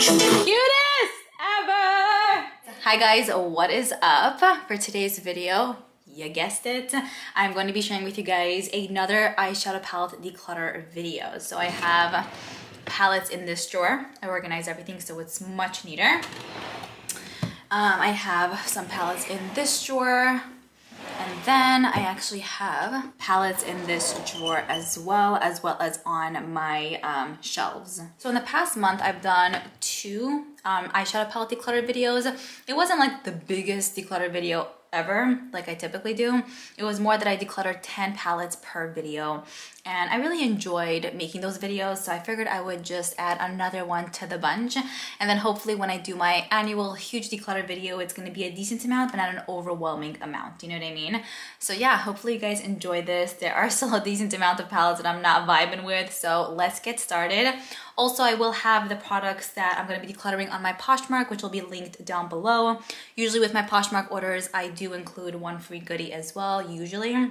Cutest ever! Hi guys, what is up? For today's video, you guessed it, I'm going to be sharing with you guys another eyeshadow palette declutter video. So I have palettes in this drawer. I organized everything so it's much neater. I have some palettes in this drawer. And then I actually have palettes in this drawer as well as on my shelves. So in the past month, I've done two eyeshadow palette declutter videos. It wasn't like the biggest declutter video ever, like I typically do. It was more that I decluttered 10 palettes per video. And I really enjoyed making those videos, so I figured I would just add another one to the bunch. And then hopefully when I do my annual huge declutter video, it's gonna be a decent amount, but not an overwhelming amount, you know what I mean? So yeah, hopefully you guys enjoy this. There are still a decent amount of palettes that I'm not vibing with, so let's get started. Also, I will have the products that I'm gonna be decluttering on my Poshmark, which will be linked down below. Usually with my Poshmark orders, I do include one free goodie as well, usually.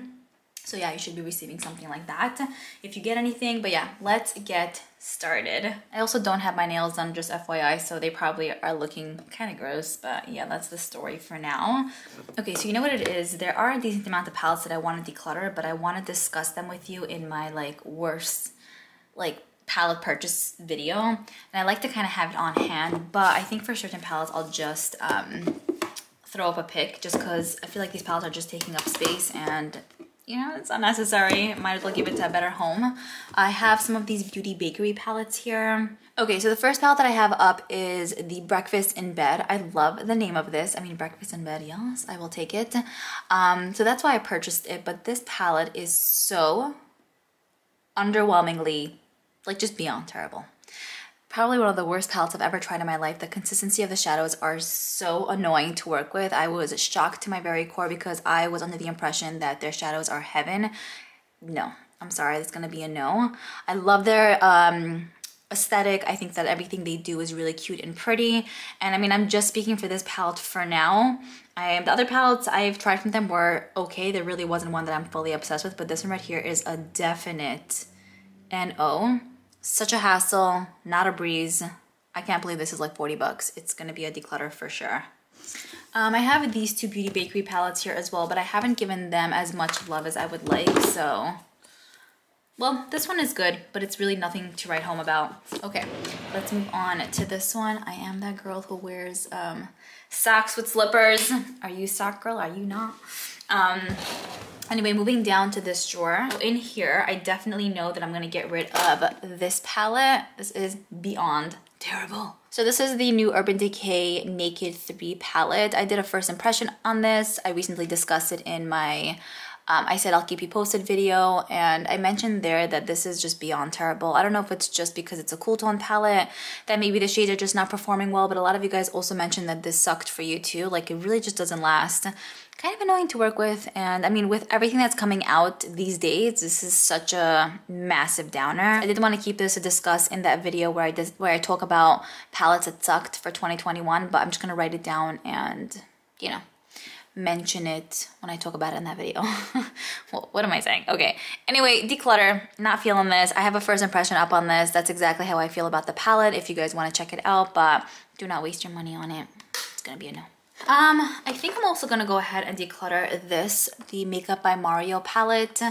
So yeah, you should be receiving something like that if you get anything. But yeah, let's get started. I also don't have my nails done, just FYI, so they probably are looking kind of gross, but yeah, that's the story for now. Okay, so you know what it is? There are a decent amount of palettes that I want to declutter, but I want to discuss them with you in my worst palette purchase video. And I like to kind of have it on hand, but I think for certain palettes, I'll just throw up a pic just because I feel like these palettes are just taking up space and you know, it's unnecessary. Might as well give it to a better home. I have some of these Beauty Bakery palettes here. Okay, so the first palette that I have up is the Breakfast in Bed. I love the name of this. I mean, Breakfast in Bed, yes, I will take it. So that's why I purchased it, but this palette is so underwhelmingly, just beyond terrible. Probably one of the worst palettes I've ever tried in my life. The consistency of the shadows are so annoying to work with. I was shocked to my very core because I was under the impression that their shadows are heaven. No, I'm sorry, it's gonna be a no. I love their aesthetic. I think that everything they do is really cute and pretty. And I mean, I'm just speaking for this palette for now. The other palettes I've tried from them were okay. There really wasn't one that I'm fully obsessed with, but this one right here is a definite NO. Such a hassle, not a breeze. I can't believe this is like 40 bucks. It's gonna be a declutter for sure. I have these two Beauty Bakery palettes here as well, but I haven't given them as much love as I would like, so. Well, this one is good, but it's really nothing to write home about. Okay, let's move on to this one. I am that girl who wears socks with slippers. Are you a sock girl? Are you not? Anyway, moving down to this drawer. In here, I definitely know that I'm gonna get rid of this palette. This is beyond terrible. So this is the new Urban Decay Naked 3 palette. I did a first impression on this. I recently discussed it in my I said I'll keep you posted video, and I mentioned there that this is just beyond terrible. I don't know if it's just because it's a cool tone palette that maybe the shades are just not performing well, but a lot of you guys also mentioned that this sucked for you too. It really just doesn't last. Kind of annoying to work with, and I mean, with everything that's coming out these days, this is such a massive downer. I did want to keep this to discuss in that video where I talk about palettes that sucked for 2021, but I'm just gonna write it down and, you know, mention it when I talk about it in that video. Well, what am I saying? Okay, anyway, declutter, not feeling this. I have a first impression up on this. That's exactly how I feel about the palette if you guys want to check it out, but do not waste your money on it. It's gonna be a no. I think I'm also gonna go ahead and declutter this, the Makeup by Mario palette.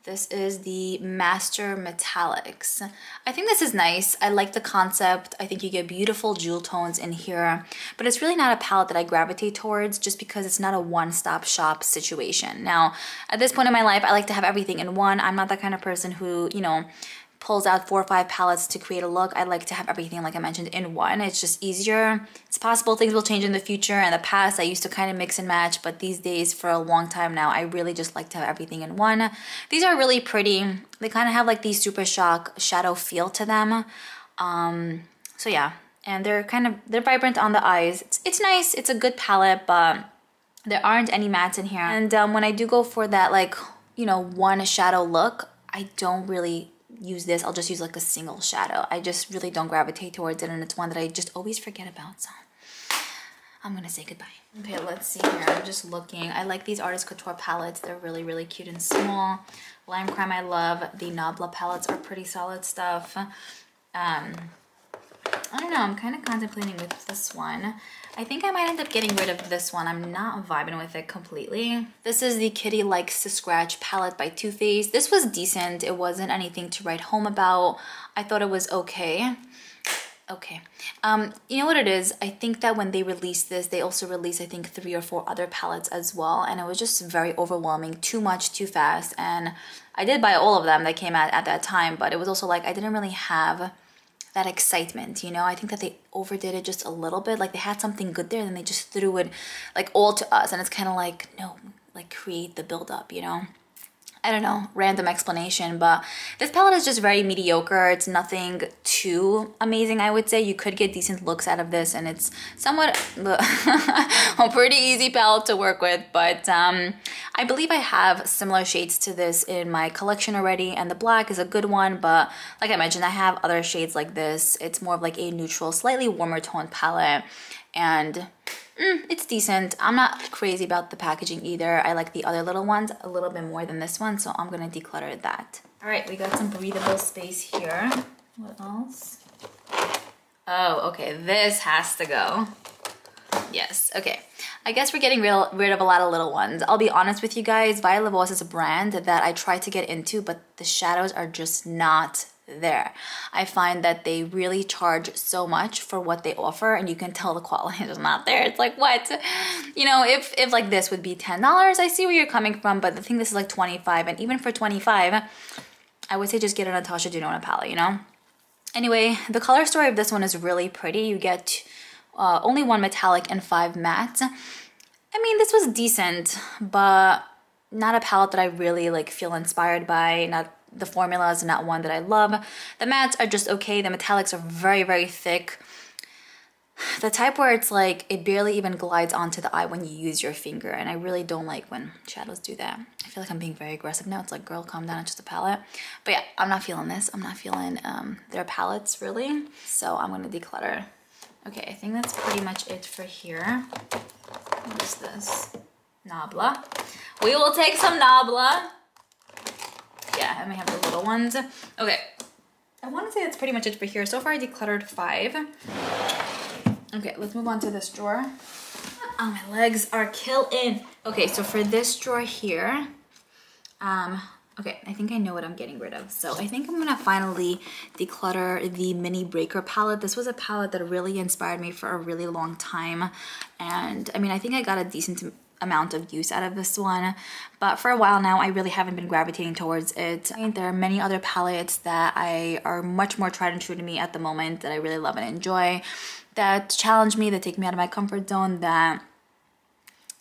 This is the Master Metallics. I think this is nice. I like the concept. I think you get beautiful jewel tones in here, but it's really not a palette that I gravitate towards just because it's not a one-stop shop situation. Now, at this point in my life, I like to have everything in one. I'm not that kind of person who, you know, pulls out 4 or 5 palettes to create a look. I like to have everything, like I mentioned, in one. It's just easier. It's possible things will change in the future. In the past, I used to kind of mix and match, but these days, for a long time now, I really just like to have everything in one. These are really pretty. They kind of have these Super Shock shadow feel to them. So yeah, and they're vibrant on the eyes. It's nice. It's a good palette, but there aren't any mattes in here. And when I do go for that, you know, one shadow look, I don't really use this. I'll just use a single shadow. I just really don't gravitate towards it, and it's one that I just always forget about, so I'm gonna say goodbye. Okay, let's see here. I'm just looking. I like these Artist Couture palettes. They're really, really cute and small. Lime Crime I love. The Nabla palettes are pretty solid stuff. I don't know, I'm kind of contemplating with this one. I think I might end up getting rid of this one. I'm not vibing with it completely. This is the Kitty Likes to Scratch palette by Too Faced. This was decent. It wasn't anything to write home about. I thought it was okay. Okay. You know what it is? I think that when they released this, they also released, I think, 3 or 4 other palettes as well. And it was just very overwhelming, too much, too fast. And I did buy all of them that came out at that time, but it was also like I didn't really have that excitement, you know? I think that they overdid it just a little bit. Like they had something good there and then they just threw it like all to us. And it's kind of like, no, like create the build up, you know? I don't know, random explanation, but this palette is just very mediocre. It's nothing too amazing, I would say. You could get decent looks out of this, and it's somewhat a pretty easy palette to work with, but I believe I have similar shades to this in my collection already, and the black is a good one, but like I mentioned, I have other shades like this. It's more of like a neutral, slightly warmer toned palette, and it's decent. I'm not crazy about the packaging either. I like the other little ones a little bit more than this one, so I'm gonna declutter that. All right, we got some breathable space here. What else? Oh, okay, this has to go. Yes, okay. I guess we're getting rid of a lot of little ones. I'll be honest with you guys, Viola Voice is a brand that I try to get into, but the shadows are just not there. I find that they really charge so much for what they offer, and you can tell the quality is not there. It's like, what? You know, if like this would be $10, I see where you're coming from, but the thing this is like 25, and even for 25, I would say just get a Natasha Denona palette, you know? Anyway, the color story of this one is really pretty. You get only 1 metallic and 5 mattes. I mean, this was decent, but not a palette that I really like feel inspired by. The formula is not one that I love. The mattes are just okay. The metallics are very, very thick. The type where it's like it barely even glides onto the eye when you use your finger, and I really don't like when shadows do that. I feel like I'm being very aggressive now. It's like, girl, calm down, it's just a palette. But yeah, I'm not feeling this. I'm not feeling their palettes really, so I'm gonna declutter. Okay, I think that's pretty much it for here. What is this? Nabla. We will take some Nabla. Yeah, I may have the little ones. Okay, I want to say that's pretty much it for here. So far I decluttered 5. Okay, let's move on to this drawer. Oh, my legs are killing. Okay, so for this drawer here, okay, I think I know what I'm getting rid of. So I think I'm gonna finally declutter the Minibreaker palette. This was a palette that really inspired me for a really long time. And I mean, I think I got a decent amount of use out of this one, but for a while now I really haven't been gravitating towards it. I think there are many other palettes that are much more tried and true to me at the moment that I really love and enjoy, that challenge me, that take me out of my comfort zone, that,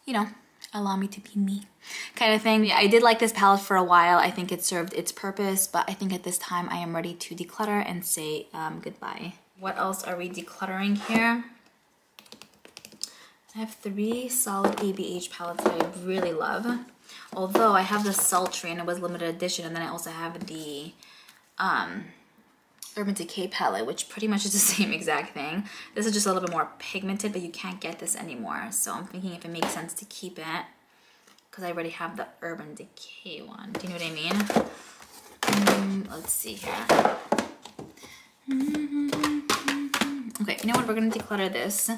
you know, allow me to be me kind of thing. Yeah, I did like this palette for a while. I think it served its purpose, but I think at this time I am ready to declutter and say goodbye. What else are we decluttering here? I have 3 solid ABH palettes that I really love. Although I have the Sultry and it was limited edition, and then I also have the Urban Decay palette, which pretty much is the same exact thing. This is just a little bit more pigmented, but you can't get this anymore. So I'm thinking if it makes sense to keep it, because I already have the Urban Decay one. Do you know what I mean? Let's see here. Okay, you know what? We're gonna declutter this.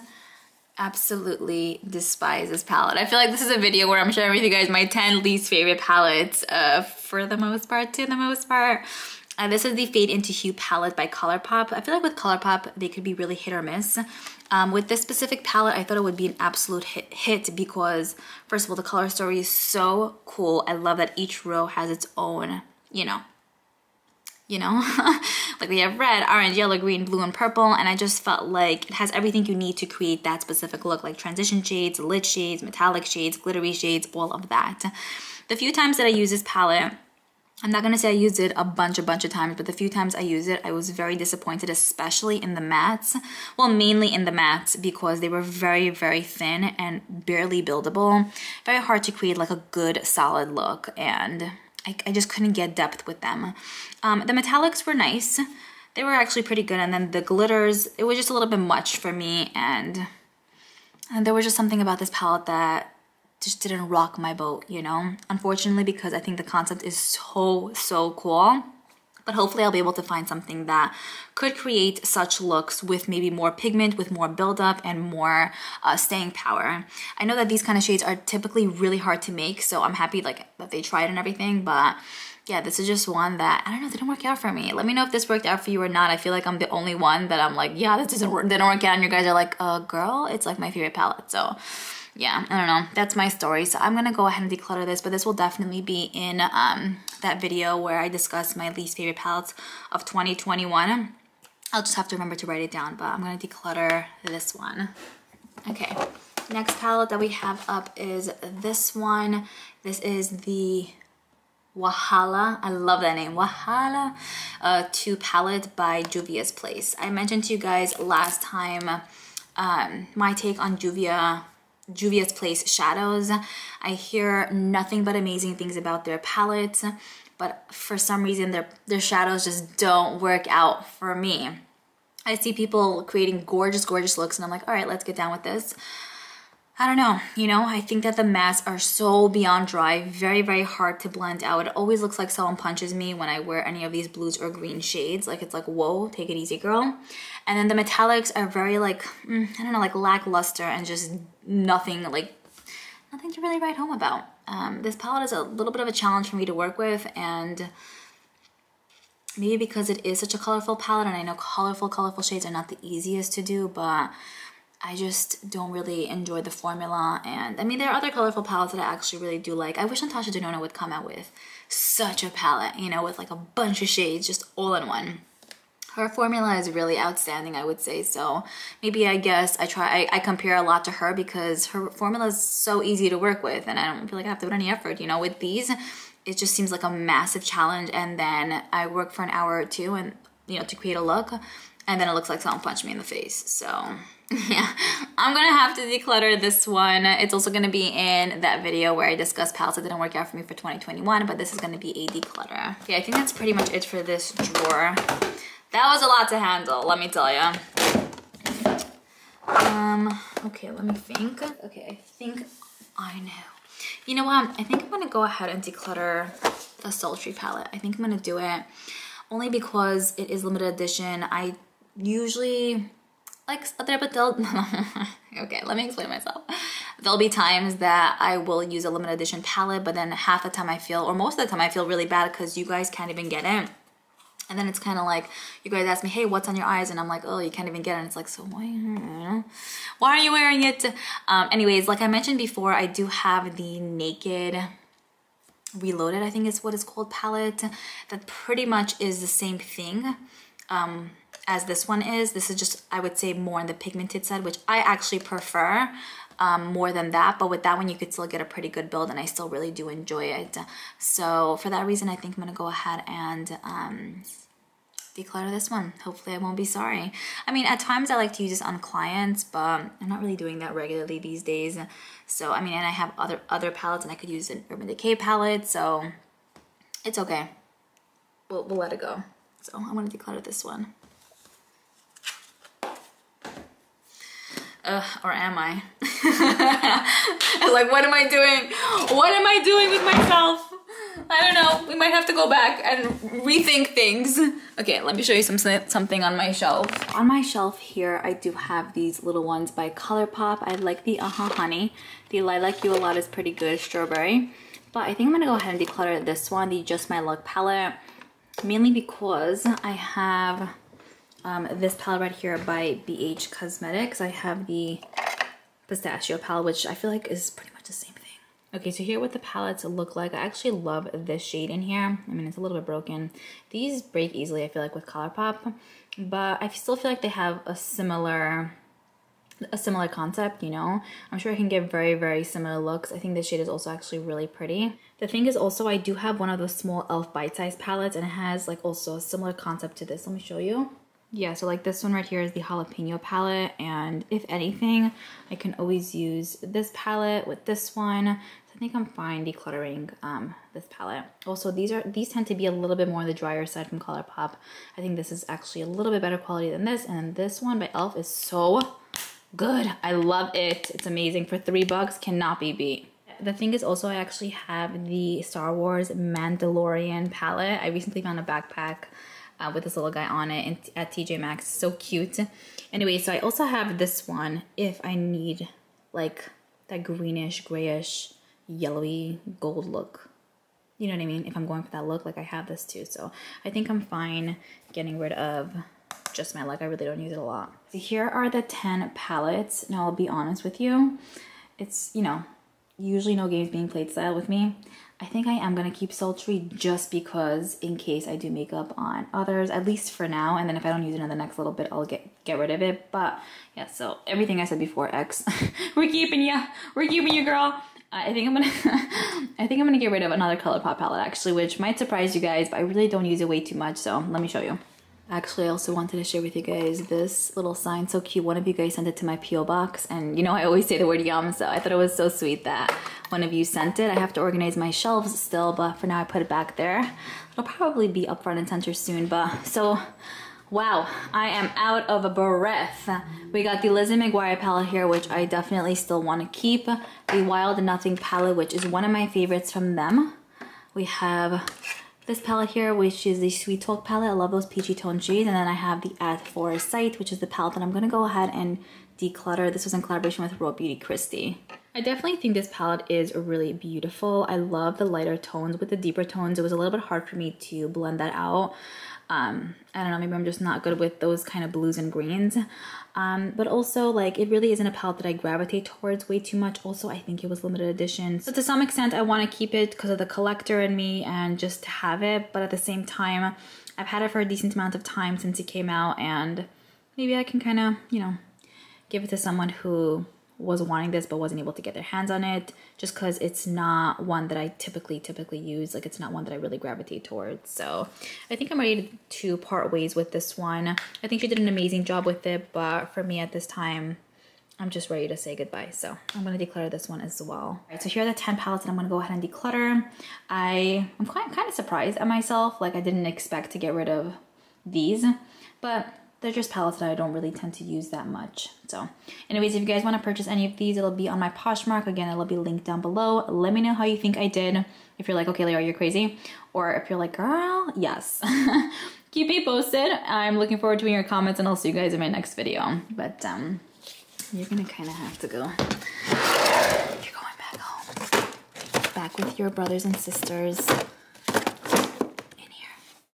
Absolutely despise this palette. I feel like this is a video where I'm sharing with you guys my 10 least favorite palettes for the most part, this is the Fade into Hue palette by Colourpop. I feel like with Colourpop, they could be really hit or miss. With this specific palette, I thought it would be an absolute hit because, first of all, the color story is so cool. I love that each row has its own, you know, like we have red, orange, yellow, green, blue, and purple, and I just felt like it has everything you need to create that specific look, like transition shades, lit shades, metallic shades, glittery shades, all of that. The few times that I use this palette, I'm not gonna say I used it a bunch of times, but the few times I used it, I was very disappointed, especially in the mattes. Well, mainly in the mattes, because they were very, very thin and barely buildable. Very hard to create like a good, solid look, and I just couldn't get depth with them. The metallics were nice. They were actually pretty good, and then the glitters, it was just a little bit much for me, and there was just something about this palette that just didn't rock my boat, you know? Unfortunately, because I think the concept is so cool, But hopefully I'll be able to find something that could create such looks with maybe more pigment, with more buildup and more staying power. I know that these kind of shades are typically really hard to make, so I'm happy like that they tried and everything, but yeah, this is just one that, I don't know, didn't work out for me. Let me know if this worked out for you or not. I feel like I'm the only one that I'm like, yeah, this doesn't work, didn't work out, and you guys are like, girl, it's like my favorite palette. So yeah, I don't know, that's my story. So I'm gonna go ahead and declutter this, but this will definitely be in that video where I discuss my least favorite palettes of 2021. I'll just have to remember to write it down, but I'm gonna declutter this one. Okay, next palette that we have up is this one. This is the Wahala, I love that name, Wahala 2 palette by Juvia's Place. I mentioned to you guys last time my take on Juvia's Place shadows. I hear nothing but amazing things about their palettes, but for some reason their shadows just don't work out for me. I see people creating gorgeous, gorgeous looks and I'm like, all right, let's get down with this. I don't know, you know, I think that the masks are so beyond dry, very, very hard to blend out. It always looks like someone punches me when I wear any of these blues or green shades. Like, it's like, whoa, take it easy, girl. And then the metallics are very like, I don't know, like lackluster and just nothing to really write home about. This palette is a little bit of a challenge for me to work with, and maybe because it is such a colorful palette, and I know colorful shades are not the easiest to do, but I just don't really enjoy the formula. And I mean, there are other colorful palettes that I actually really do like. I wish Natasha Denona would come out with such a palette, you know, with like a bunch of shades just all in one. Her formula is really outstanding, I would say. So maybe, I guess I compare a lot to her because her formula is so easy to work with and I don't feel like I have to put any effort, you know. With these, it just seems like a massive challenge, and then I work for an hour or two and, you know, to create a look, and then it looks like someone punched me in the face. So yeah, I'm gonna have to declutter this one. It's also gonna be in that video where I discuss palettes that didn't work out for me for 2021, but this is gonna be a declutter. Okay, I think that's pretty much it for this drawer. That was a lot to handle, let me tell you. Okay, let me think. Okay, I think I know. You know what? I think I'm gonna go ahead and declutter the Sultry palette. I think I'm gonna do it only because it is limited edition. I usually like there, but they'll okay, let me explain myself. There'll be times that I will use a limited edition palette, but then half the time I feel, or most of the time I feel really bad because you guys can't even get it. And then it's kind of like, you guys ask me, hey, what's on your eyes? And I'm like, oh, you can't even get it. And it's like, so why are you wearing it? Anyways, like I mentioned before, I do have the Naked Reloaded, I think is what it's called, palette. That pretty much is the same thing as this one is. This is just, I would say, more on the pigmented side, which I actually prefer more than that. But with that one, you could still get a pretty good build, and I still really do enjoy it. So for that reason, I think I'm gonna go ahead and declutter this one. Hopefully I won't be sorry. I mean, at times I like to use this on clients, but I'm not really doing that regularly these days. So I mean, and I have other palettes, and I could use an Urban Decay palette, so it's okay. We'll let it go. So I'm gonna declutter this one. Or am I? Like, what am I doing? What am I doing with myself? I don't know. We might have to go back and rethink things. Okay, let me show you something on my shelf. On my shelf here, I do have these little ones by Colourpop. I like the Ahhh Honey. The Lilac You A Lot is pretty good, strawberry. But I think I'm gonna go ahead and declutter this one, the Just My Luck palette. Mainly because I have this palette right here by BH Cosmetics. I have the Pistachio palette, which I feel like is pretty much the same thing. Okay, so here what the palettes look like. I actually love this shade in here. I mean, it's a little bit broken. These break easily, I feel like, with Colourpop, but I still feel like they have a similar concept, you know. I'm sure I can get very, very similar looks. I think this shade is also actually really pretty. The thing is also, I do have one of those small e.l.f. bite-size palettes, and it has like also a similar concept to this. Let me show you. Yeah, so like this one right here is the Jalapeno palette, and if anything, I can always use this palette with this one. So I think I'm fine decluttering this palette. Also, these tend to be a little bit more on the drier side from Colourpop. I think this is actually a little bit better quality than this, and this one by e.l.f. is so good. I love it. It's amazing. For $3, cannot be beat. the thing is also I actually have the Star Wars Mandalorian palette. I recently found a backpack with this little guy on it at TJ Maxx. So cute. Anyway, so I also have this one if I need like that greenish, grayish, yellowy gold look. You know what I mean? If I'm going for that look, like I have this too. So I think I'm fine getting rid of just my luck. I really don't use it a lot. So here are the 10 palettes. Now I'll be honest with you. It's, you know, usually no games being played style with me. I think I am gonna keep sultry just because in case I do makeup on others, at least for now. And then if I don't use it in the next little bit, I'll get rid of it. But yeah, so everything I said before, X, we're keeping you, girl. I think I'm gonna get rid of another Colourpop palette actually, which might surprise you guys, but I really don't use it way too much. So let me show you. Actually, I also wanted to share with you guys this little sign. So cute. One of you guys sent it to my P.O. box. And you know, I always say the word yum. So I thought it was so sweet that one of you sent it. I have to organize my shelves still, but for now I put it back there. It'll probably be up front and center soon. But so, wow, I am out of breath. We got the Lizzie McGuire palette here, which I definitely still want to keep. The Wild Nothing palette, which is one of my favorites from them. We have this palette here, which is the Sweet Talk palette. I love those peachy tone shades. And then I have the At Foresight, which is the palette that I'm gonna go ahead and declutter. This was in collaboration with Raw Beauty Christie. I definitely think this palette is really beautiful. I love the lighter tones. With the deeper tones, it was a little bit hard for me to blend that out. I don't know, maybe I'm just not good with those kind of blues and greens. But also, like, it really isn't a palette that I gravitate towards way too much. Also, I think it was limited edition. So to some extent, I want to keep it because of the collector in me and just to have it. But at the same time, I've had it for a decent amount of time since it came out. And maybe I can kind of, you know, give it to someone who was wanting this but wasn't able to get their hands on it, just because it's not one that I typically use. Like, it's not one that I really gravitate towards. So I think I'm ready to part ways with this one. I think she did an amazing job with it, but for me at this time, I'm just ready to say goodbye. So I'm going to declutter this one as well. All right, so here are the 10 palettes that I'm going to go ahead and declutter. I'm kind of surprised at myself. Like, I didn't expect to get rid of these, but they're just palettes that I don't really tend to use that much. So anyways, if you guys want to purchase any of these, it'll be on my Poshmark. Again, it'll be linked down below. Let me know how you think I did. If you're like, okay, Liora, you're crazy. Or if you're like, girl, yes. Keep me posted. I'm looking forward to reading your comments, and I'll see you guys in my next video. But you're gonna kind of have to go. You're going back home. Back with your brothers and sisters.